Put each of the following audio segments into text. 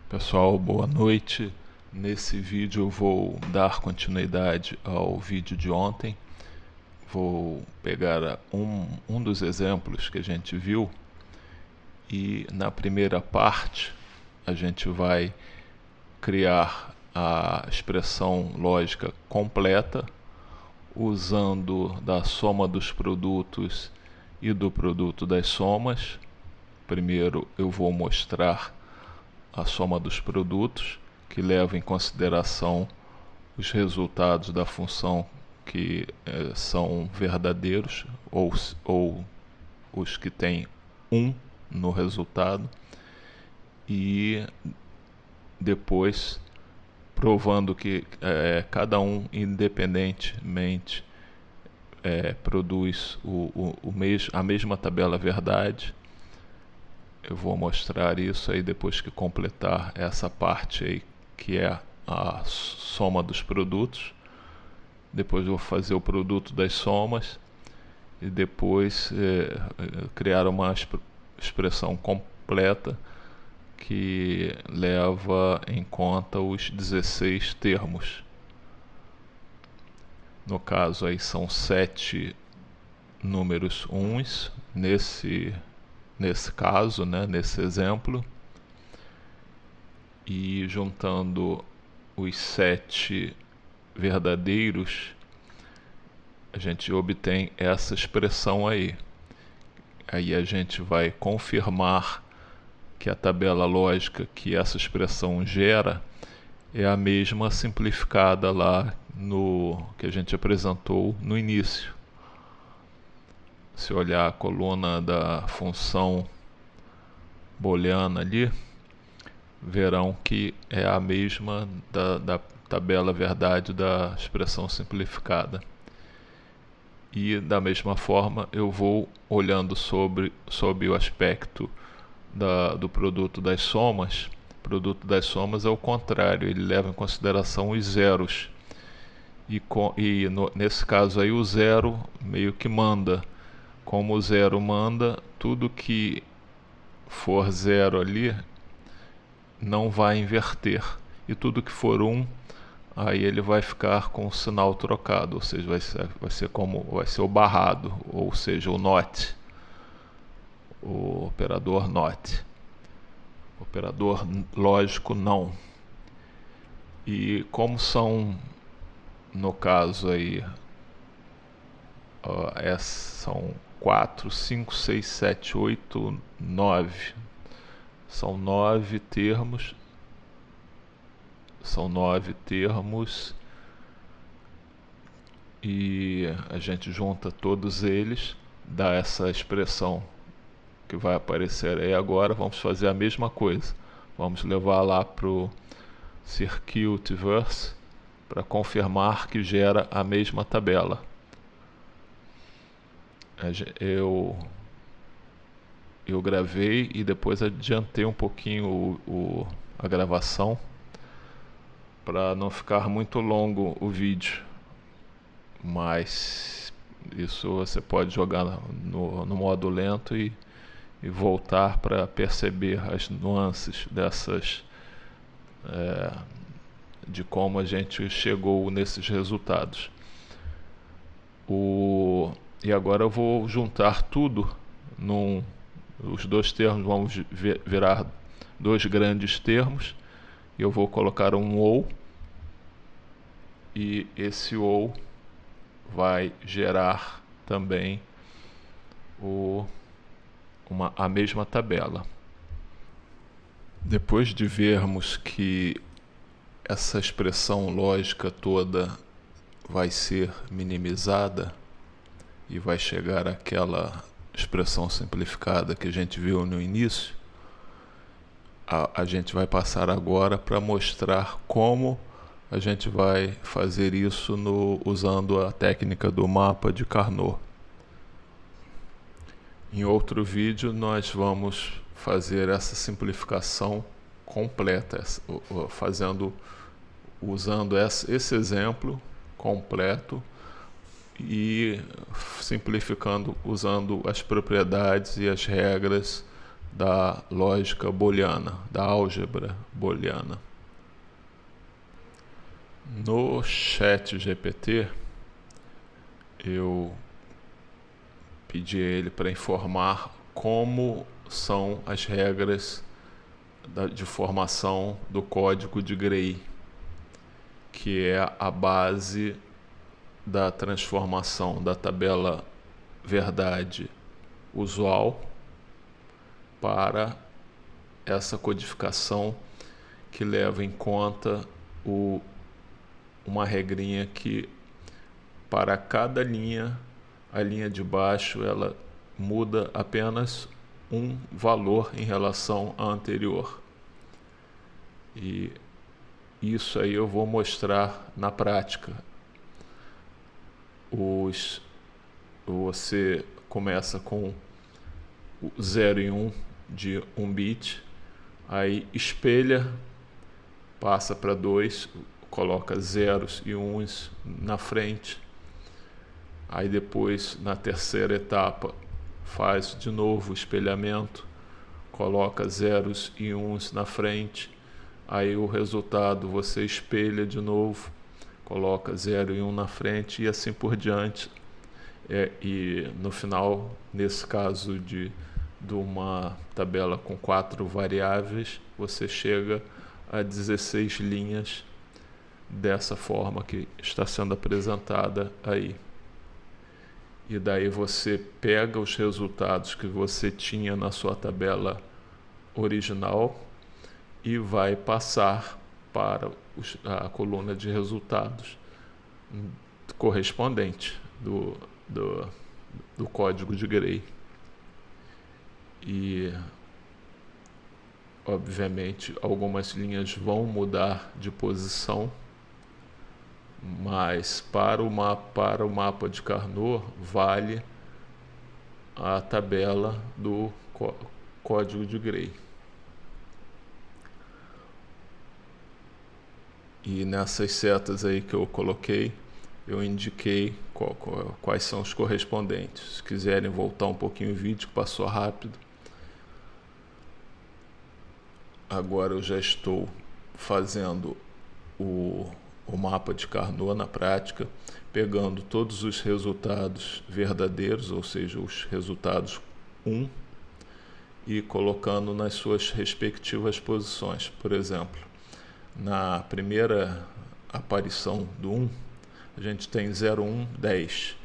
Pessoal, boa noite. Nesse vídeo eu vou dar continuidade ao vídeo de ontem. Vou pegar um dos exemplos que a gente viu e na primeira parte a gente vai criar a expressão lógica completa usando da soma dos produtos e do produto das somas. Primeiro eu vou mostrar a soma dos produtos, que leva em consideração os resultados da função que são verdadeiros, ou os que têm 1 no resultado, e depois provando que cada um independentemente produz a mesma tabela verdade. Eu vou mostrar isso aí depois que completar essa parte aí, que é a soma dos produtos. Depois eu vou fazer o produto das somas e depois criar uma expressão completa que leva em conta os 16 termos. No caso aí são 7 números uns nesse caso, né, nesse exemplo, e juntando os 7 verdadeiros, a gente obtém essa expressão aí. Aí a gente vai confirmar que a tabela lógica que essa expressão gera é a mesma simplificada lá no que a gente apresentou no início. Se olhar a coluna da função booleana ali, verão que é a mesma da tabela verdade da expressão simplificada. E da mesma forma eu vou olhando sob o aspecto do produto das somas. O produto das somas é o contrário, ele leva em consideração os zeros. Nesse caso aí o zero meio que manda. Como o zero manda, tudo que for zero ali não vai inverter, e tudo que for 1, aí ele vai ficar com o sinal trocado, ou seja, vai ser o barrado, ou seja, o not, o operador not, operador lógico não. E como são, no caso aí, são 4, 5, 6, 7, 8, 9. São 9 termos. E a gente junta todos eles, dá essa expressão que vai aparecer aí agora. Vamos fazer a mesma coisa. Vamos levar lá para o Circuitverse para confirmar que gera a mesma tabela. Eu gravei e depois adiantei um pouquinho a gravação para não ficar muito longo o vídeo, mas isso você pode jogar no modo lento e voltar para perceber as nuances de como a gente chegou nesses resultados. E agora eu vou juntar tudo os dois termos vão virar dois grandes termos, e eu vou colocar um ou, e esse ou vai gerar também a mesma tabela. Depois de vermos que essa expressão lógica toda vai ser minimizada e vai chegar àquela expressão simplificada que a gente viu no início, a gente vai passar agora para mostrar como a gente vai fazer isso usando a técnica do mapa de Carnot. Em outro vídeo nós vamos fazer essa simplificação completa, usando esse exemplo completo e simplificando usando as propriedades e as regras da lógica booleana, da álgebra booleana. No ChatGPT, eu pedi a ele para informar como são as regras de formação do código de Gray, que é a base da transformação da tabela verdade usual para essa codificação que leva em conta uma regrinha que para cada linha, a linha de baixo ela muda apenas um valor em relação à anterior. E isso aí eu vou mostrar na prática. Você começa com o 0 e 1 de 1 bit, aí espelha, passa para 2, coloca zeros e uns na frente, aí depois na terceira etapa faz de novo o espelhamento, coloca zeros e uns na frente, aí o resultado você espelha de novo, coloca 0 e 1 na frente e assim por diante. E no final, nesse caso de uma tabela com 4 variáveis, você chega a 16 linhas dessa forma que está sendo apresentada aí. E daí você pega os resultados que você tinha na sua tabela original e vai passar para a coluna de resultados correspondente do código de Gray. E obviamente algumas linhas vão mudar de posição, mas para o mapa de Carnot vale a tabela do código de Gray. E nessas setas aí que eu coloquei, eu indiquei quais são os correspondentes. Se quiserem voltar um pouquinho o vídeo, que passou rápido. Agora eu já estou fazendo o mapa de Carnot na prática, pegando todos os resultados verdadeiros, ou seja, os resultados 1, e colocando nas suas respectivas posições. Por exemplo, na primeira aparição do 1, a gente tem 0, 1, 10.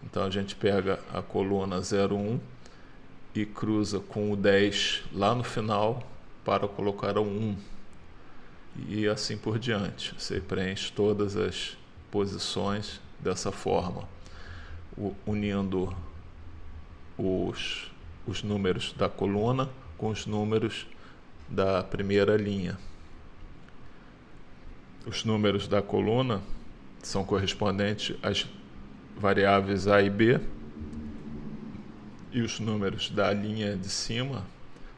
Então a gente pega a coluna 0, 1 e cruza com o 10 lá no final para colocar o 1. E assim por diante. Você preenche todas as posições dessa forma, unindo os números da coluna com os números da primeira linha. Os números da coluna são correspondentes às variáveis A e B, e os números da linha de cima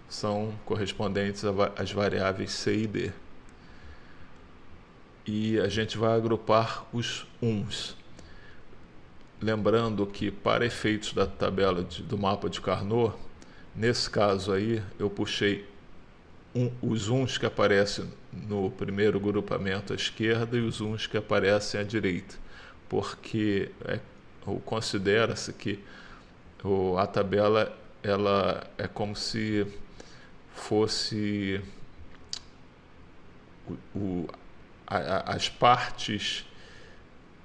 são correspondentes às variáveis C e D. E a gente vai agrupar os uns. Lembrando que para efeitos da tabela do mapa de Carnot, nesse caso aí eu puxei os uns que aparecem no primeiro grupamento à esquerda e os uns que aparecem à direita, porque considera-se que a tabela ela é como se fosse as partes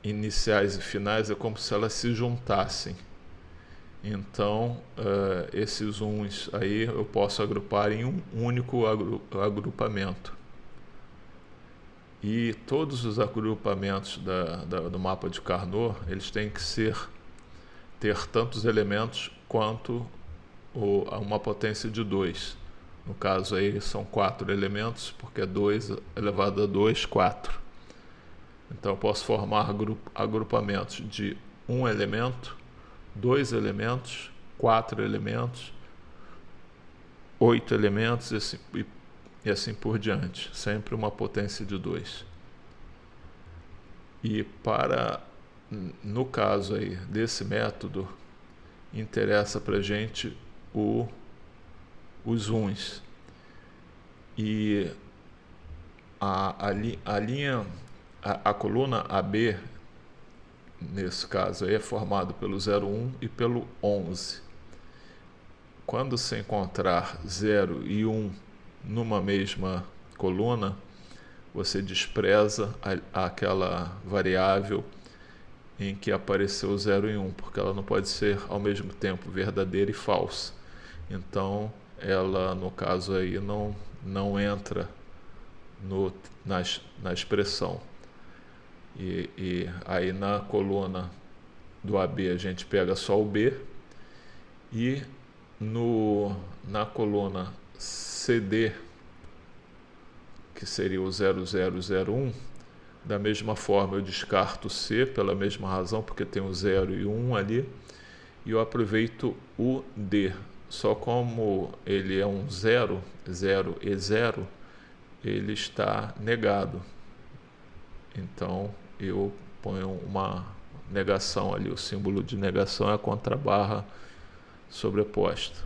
iniciais e finais, é como se elas se juntassem. Então, esses uns aí eu posso agrupar em um único agrupamento. E todos os agrupamentos do mapa de Carnot, eles têm que ter tantos elementos quanto uma potência de 2. No caso aí são 4 elementos, porque é 2 elevado a 2, 4. Então eu posso formar agrupamentos de 1 elemento, 2 elementos, 4 elementos, 8 elementos e assim por diante. Sempre uma potência de 2. E no caso aí desse método, interessa para a gente o os uns. E a coluna AB, nesse caso aí, é formada pelo 0,1 e pelo 11. Quando se encontrar 0 e 1 numa mesma coluna, você despreza aquela variável em que apareceu 0 e 1, porque ela não pode ser ao mesmo tempo verdadeira e falsa. Então, ela, no caso aí, não entra na expressão. E aí na coluna do AB a gente pega só o B, e na coluna CD, que seria o 0001, da mesma forma eu descarto o C pela mesma razão, porque tem o 0 e o 1 ali, e eu aproveito o D. Só como ele é um 0, 0 e 0, ele está negado. Então eu ponho uma negação ali, o símbolo de negação é a contrabarra sobreposta.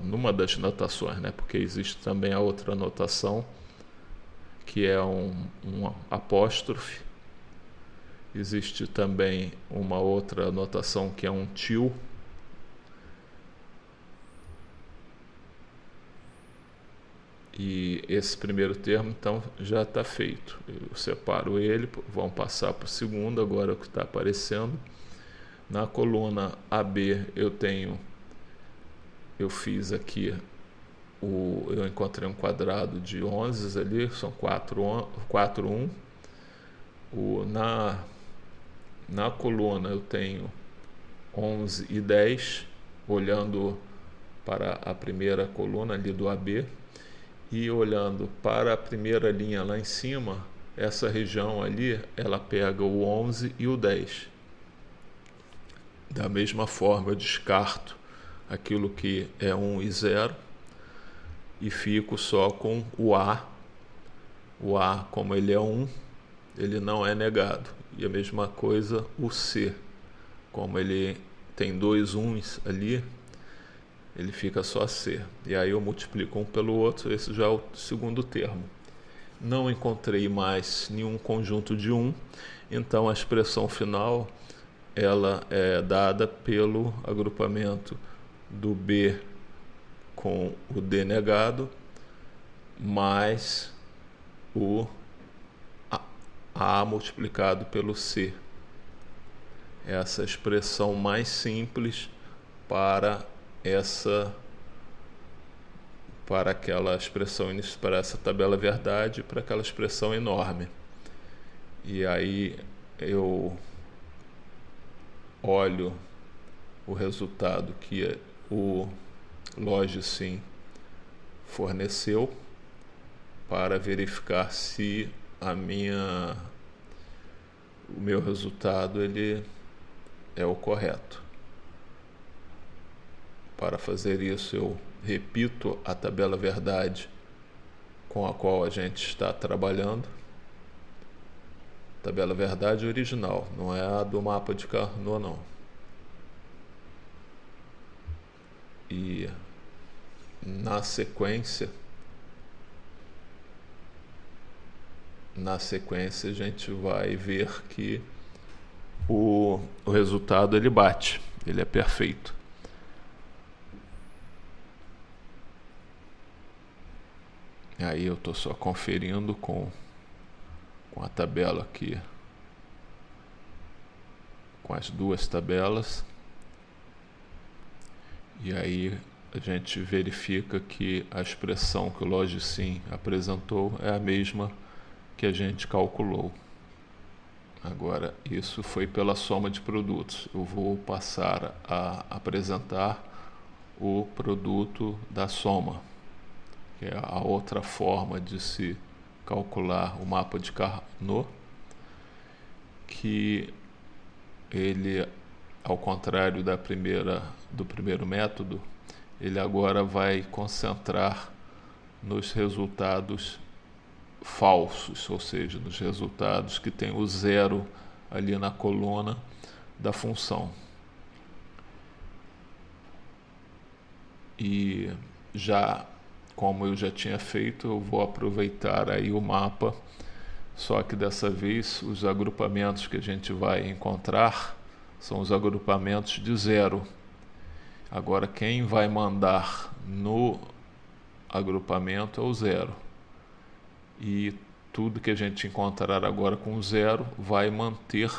Numa das notações, né? Porque existe também a outra notação, que é um apóstrofe. Existe também uma outra notação que é um til. E esse primeiro termo, então, já está feito. Eu separo ele, vamos passar para o segundo, agora o que está aparecendo. Na coluna AB eu fiz aqui, eu encontrei um quadrado de 11 ali, são 4, 1. Na coluna eu tenho 11 e 10, olhando para a primeira coluna ali do AB, e olhando para a primeira linha lá em cima, essa região ali, ela pega o 11 e o 10. Da mesma forma, eu descarto aquilo que é 1 e 0 e fico só com o A. O A, como ele é 1, ele não é negado. E a mesma coisa o C, como ele tem 2 1s ali, ele fica só C. E aí eu multiplico um pelo outro, esse já é o segundo termo. Não encontrei mais nenhum conjunto de 1, então a expressão final ela é dada pelo agrupamento do B com o D negado, mais o A multiplicado pelo C. Essa é a expressão mais simples para aquela expressão, para essa tabela verdade, para aquela expressão enorme. E aí eu olho o resultado que o LogSim forneceu para verificar se o meu resultado ele é o correto. Para fazer isso, eu repito a tabela verdade com a qual a gente está trabalhando. Tabela verdade original, não é a do mapa de Carnot, não. E na sequência a gente vai ver que o resultado ele bate, ele é perfeito. Aí eu estou só conferindo com a tabela aqui, com as duas tabelas, e aí a gente verifica que a expressão que o LogSim apresentou é a mesma que a gente calculou. Agora, isso foi pela soma de produtos. Eu vou passar a apresentar o produto da soma, que é a outra forma de se calcular o mapa de Carnot, que ele, ao contrário do primeiro método, ele agora vai concentrar nos resultados falsos, ou seja, nos resultados que tem o 0 ali na coluna da função. E já, como eu já tinha feito, eu vou aproveitar aí o mapa, só que dessa vez os agrupamentos que a gente vai encontrar são os agrupamentos de 0. Agora quem vai mandar no agrupamento é o 0. E tudo que a gente encontrar agora com 0 vai manter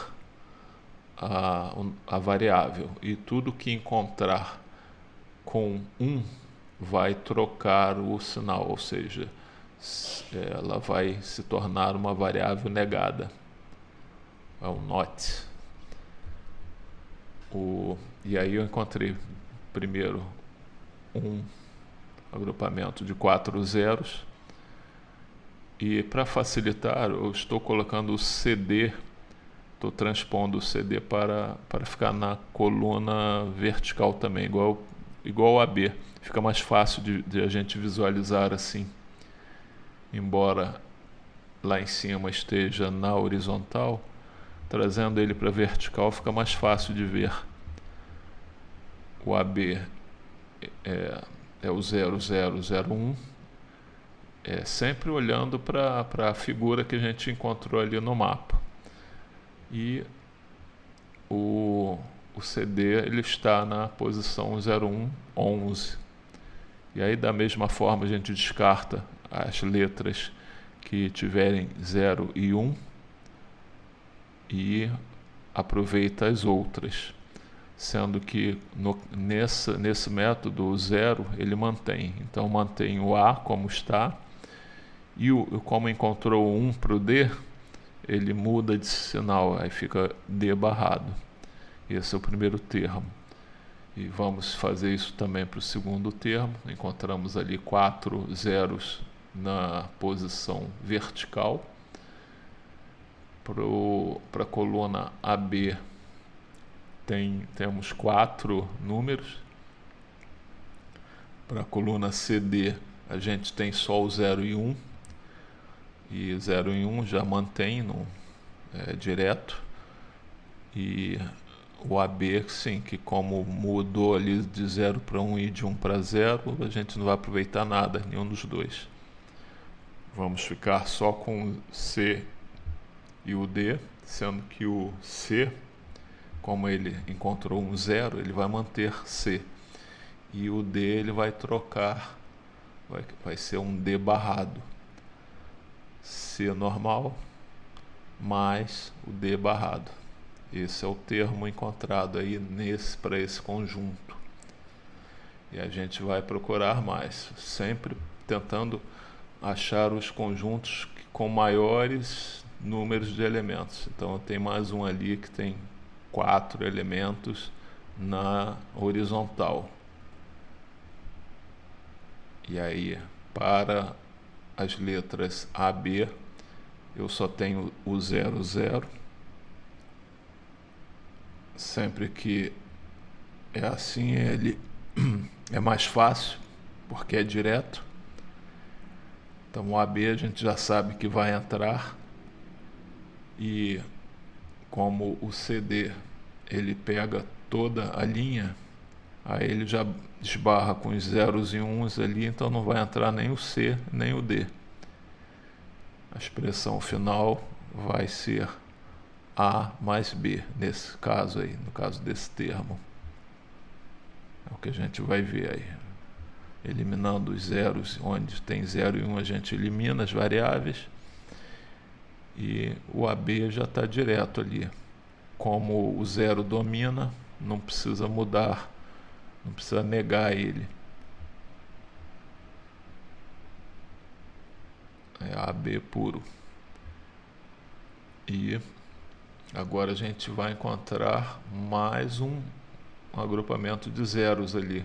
a variável. E tudo que encontrar com 1 vai trocar o sinal, ou seja, ela vai se tornar uma variável negada. É o not. E aí eu encontrei primeiro um agrupamento de 4 zeros. E para facilitar, eu estou colocando o CD, estou transpondo o CD para ficar na coluna vertical também, igual o AB. Fica mais fácil de a gente visualizar assim. Embora lá em cima esteja na horizontal, trazendo ele para vertical fica mais fácil de ver. O AB é o 0001, sempre olhando para a figura que a gente encontrou ali no mapa. E o CD ele está na posição 0111. E aí da mesma forma a gente descarta as letras que tiverem 0 e 1 e aproveita as outras, sendo que nesse método o 0 ele mantém, então mantém o A como está, e como encontrou o 1 para o D, ele muda de sinal, aí fica D barrado. Esse é o primeiro termo. E vamos fazer isso também para o segundo termo. Encontramos ali 4 zeros na posição vertical. Para a coluna AB temos 4 números. Para a coluna CD a gente tem só o 0 e 1. E 0 e 1 já mantém direto. E o AB, sim, que como mudou ali de 0 para 1 e de 1 para 0, a gente não vai aproveitar nada, nenhum dos dois. Vamos ficar só com o C e o D, sendo que o C, como ele encontrou um 0, ele vai manter C. E o D ele vai trocar, vai ser um D barrado. C normal mais o D barrado. Esse é o termo encontrado aí para esse conjunto. E a gente vai procurar mais, sempre tentando achar os conjuntos com maiores números de elementos. Então tem mais um ali que tem 4 elementos na horizontal. E aí, para as letras AB, eu só tenho o 00. Sempre que é assim, ele é mais fácil, porque é direto. Então o AB a gente já sabe que vai entrar. E como o CD ele pega toda a linha, aí ele já esbarra com os zeros e uns ali, então não vai entrar nem o C nem o D. A expressão final vai ser A mais B, nesse caso aí, no caso desse termo. É o que a gente vai ver aí. Eliminando os zeros, onde tem 0 e 1 a gente elimina as variáveis. E o AB já está direto ali. Como o 0 domina, não precisa mudar, não precisa negar ele. É AB puro. E agora a gente vai encontrar mais um agrupamento de zeros ali,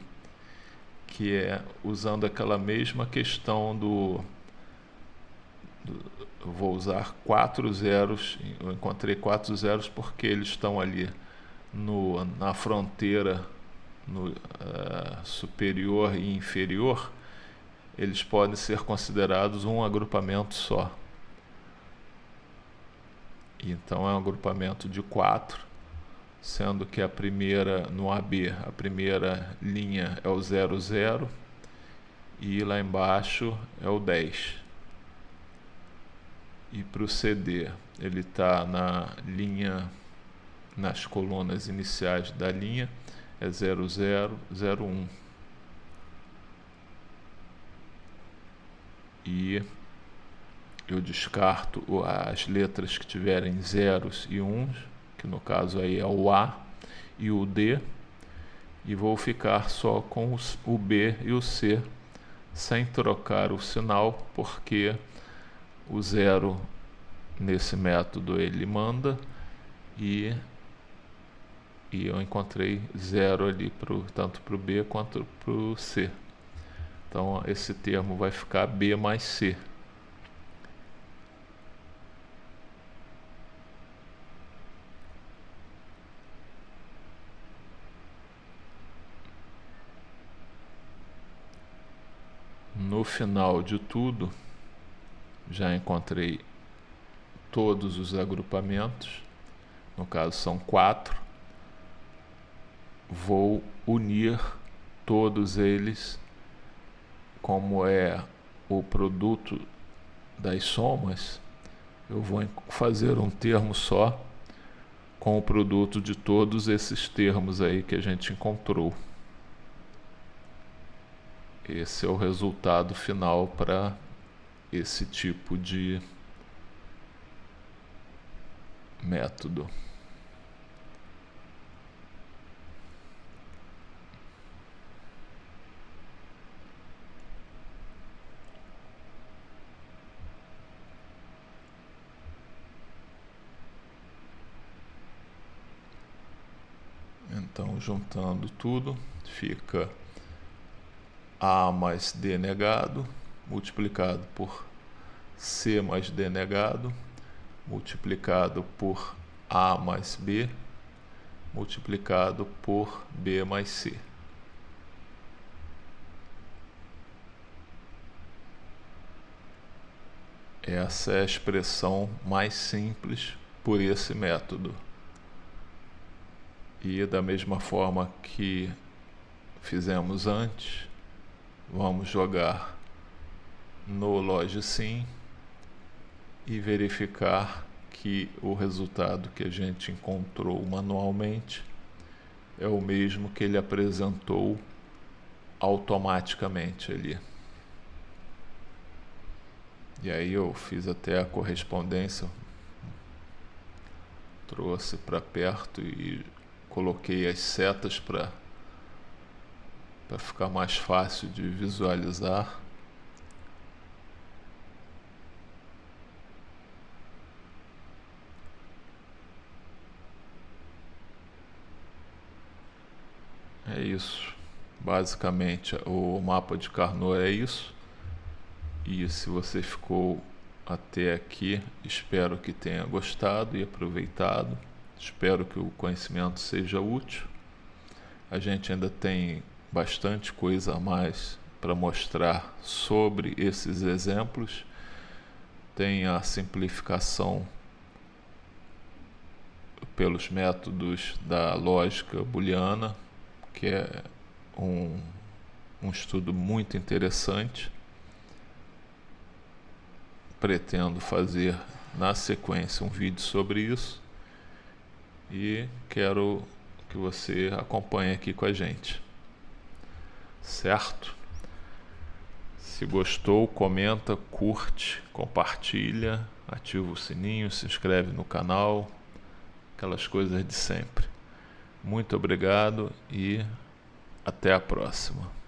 que é usando aquela mesma questão eu vou usar 4 zeros. Eu encontrei 4 zeros porque eles estão ali na fronteira superior e inferior. Eles podem ser considerados um agrupamento só. Então é um agrupamento de 4, sendo que a primeira, no AB, a primeira linha é o 00, e lá embaixo é o 10. E para o CD ele está na linha, nas colunas iniciais da linha, é 0001. E eu descarto as letras que tiverem zeros e uns, que no caso aí é o A e o D, e vou ficar só com o B e o C, sem trocar o sinal, porque o zero nesse método ele manda, e eu encontrei zero ali tanto para o B quanto para o C. Então esse termo vai ficar B mais C. No final de tudo, já encontrei todos os agrupamentos, no caso são 4. Vou unir todos eles, como é o produto das somas, eu vou fazer um termo só com o produto de todos esses termos aí que a gente encontrou. Esse é o resultado final para esse tipo de método. Então, juntando tudo, fica A mais D negado, multiplicado por C mais D negado, multiplicado por A mais B, multiplicado por B mais C. Essa é a expressão mais simples por esse método. E da mesma forma que fizemos antes, vamos jogar no Logsim e verificar que o resultado que a gente encontrou manualmente é o mesmo que ele apresentou automaticamente ali. E aí eu fiz até a correspondência, trouxe para perto e coloquei as setas para ficar mais fácil de visualizar. É isso. Basicamente o mapa de Carnot é isso. E se você ficou até aqui, espero que tenha gostado e aproveitado. Espero que o conhecimento seja útil. A gente ainda tem bastante coisa a mais para mostrar sobre esses exemplos. Tem a simplificação pelos métodos da lógica booleana, que é um estudo muito interessante. Pretendo fazer na sequência um vídeo sobre isso e quero que você acompanhe aqui com a gente, certo? Se gostou, comenta, curte, compartilha, ativa o sininho, se inscreve no canal, aquelas coisas de sempre. Muito obrigado e até a próxima.